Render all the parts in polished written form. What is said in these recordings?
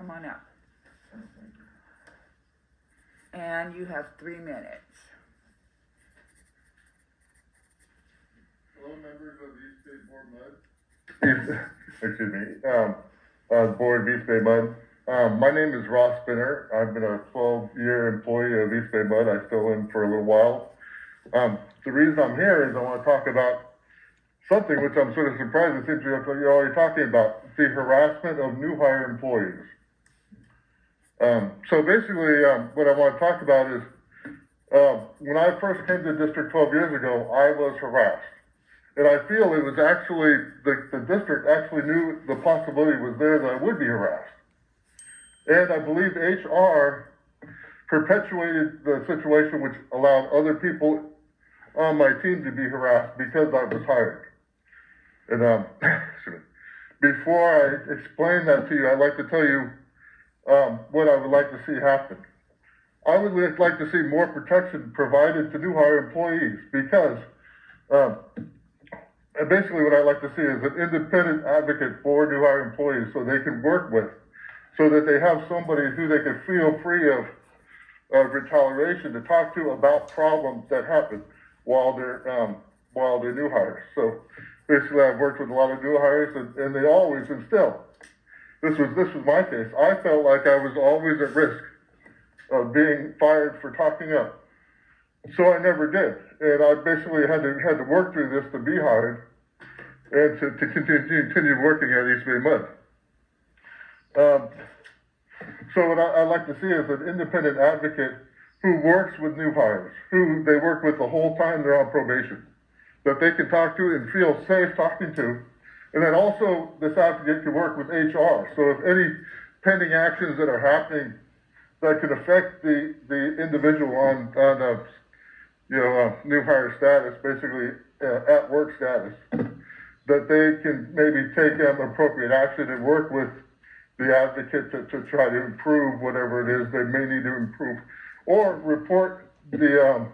come on up. And you have 3 minutes. Hello, members of East Bay Board MUD. Excuse me, Board of East Bay MUD. My name is Ross Spinner. I've been a 12-year employee of East Bay MUD. I still am for a little while. The reason I'm here is I want to talk about something which I'm sort of surprised it seems you're already talking about, the harassment of new hire employees. So basically, what I want to talk about is, when I first came to the district 12 years ago, I was harassed. And I feel it was actually, the district actually knew the possibility was there that I would be harassed. And I believe HR perpetuated the situation which allowed other people on my team to be harassed because I was hired. And before I explain that to you, I'd like to tell you what I would like to see happen. I would like to see more protection provided to new hire employees because basically what I'd like to see is an independent advocate for new hire employees so they can work with, so that they have somebody who they can feel free of retaliation to talk to about problems that happen while they're new hires. So basically I've worked with a lot of new hires and they always instill. This was my case. I felt like I was always at risk of being fired for talking up. So I never did. And I basically had to work through this to be hired and to continue working at East Bay MUD. So what I'd like to see is an independent advocate who works with new hires, who they work with the whole time they're on probation, that they can talk to and feel safe talking to. And then also this advocate can work with HR. So if any pending actions that are happening that could affect the individual on new hire status, basically at work status, that they can maybe take appropriate action and work with the advocate to try to improve whatever it is they may need to improve, or report the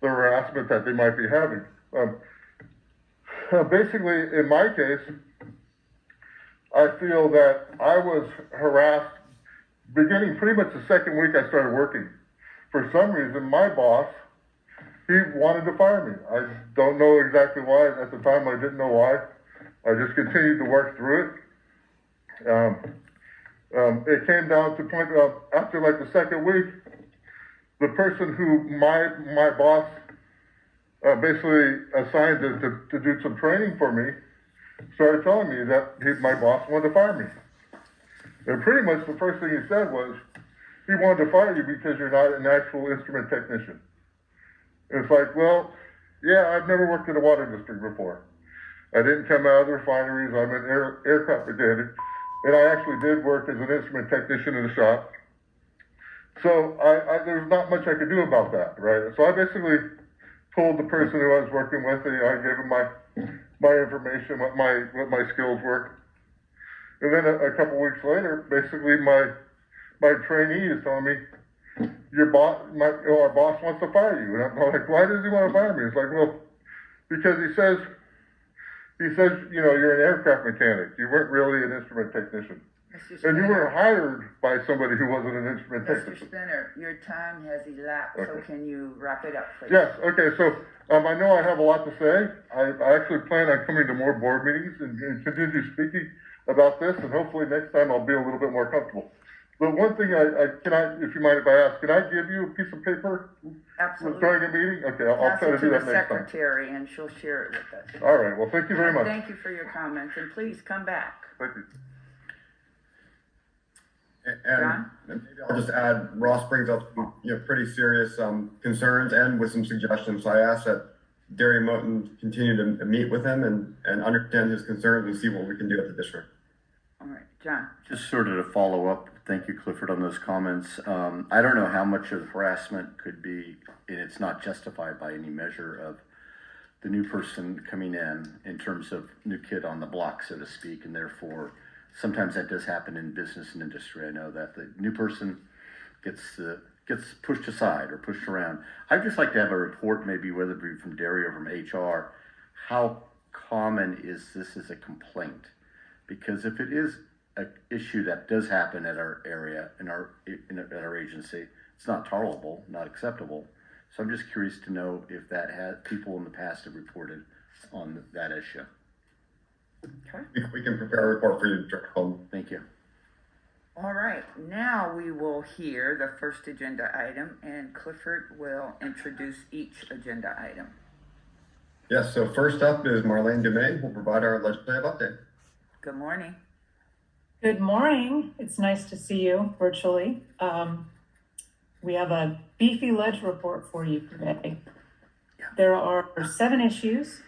harassment that they might be having. Basically, in my case, I feel that I was harassed beginning pretty much the second week I started working. For some reason, my boss, he wanted to fire me. I don't know exactly why. At the time, I didn't know why. I just continued to work through it. It came down to point after like the second week, the person who my boss basically assigned to do some training for me started telling me that my boss wanted to fire me. And pretty much the first thing he said was, he wanted to fire you because you're not an actual instrument technician. And it's like, well, yeah, I've never worked in a water district before. I didn't come out of the refineries. I'm an aircraft mechanic. And I actually did work as an instrument technician in the shop. So there's not much I could do about that, right? So I basically told the person who I was working with, I gave him my information, what my skills were. And then a couple weeks later, basically my trainee is telling me, our boss wants to fire you. And I'm like, why does he want to fire me? It's like, well, because he says, you're an aircraft mechanic. You weren't really an instrument technician. And you were hired by somebody who wasn't an instrument technician. Mr. Spinner, your time has elapsed, okay. So can you wrap it up, please? Yes, okay, so I know I have a lot to say. I actually plan on coming to more board meetings and continue speaking about this, and hopefully next time I'll be a little bit more comfortable. But one thing, if you mind if I ask, can I give you a piece of paper? Absolutely. During a meeting? Okay, I'll try to do that next time. Pass it to the secretary, and she'll share it with us. All right, well, thank you very much. Thank you for your comments, and please come back. Thank you. And maybe I'll just add, Ross brings up pretty serious concerns and with some suggestions. So I ask that Derry Moten continue to meet with him and understand his concerns and see what we can do at the district. All right, John. Just sort of to follow up, thank you, Clifford, on those comments. I don't know how much of harassment could be, and it's not justified by any measure of the new person coming in terms of new kid on the block, so to speak, and therefore sometimes that does happen in business and industry. I know that the new person gets pushed aside or pushed around. I'd just like to have a report, maybe whether it be from Derry or from HR, how common is this as a complaint? Because if it is a issue that does happen at our area, at our agency. It's not tolerable, not acceptable. So I'm just curious to know if people in the past have reported on that issue. Okay. We can prepare a report for you, Director Coleman. Thank you. All right, now we will hear the first agenda item, and Clifford will introduce each agenda item. Yes, so first up is Marlene Dumaine, who will provide our legislative update. Good morning. Good morning. It's nice to see you virtually. We have a beefy ledge report for you today. There are 7 issues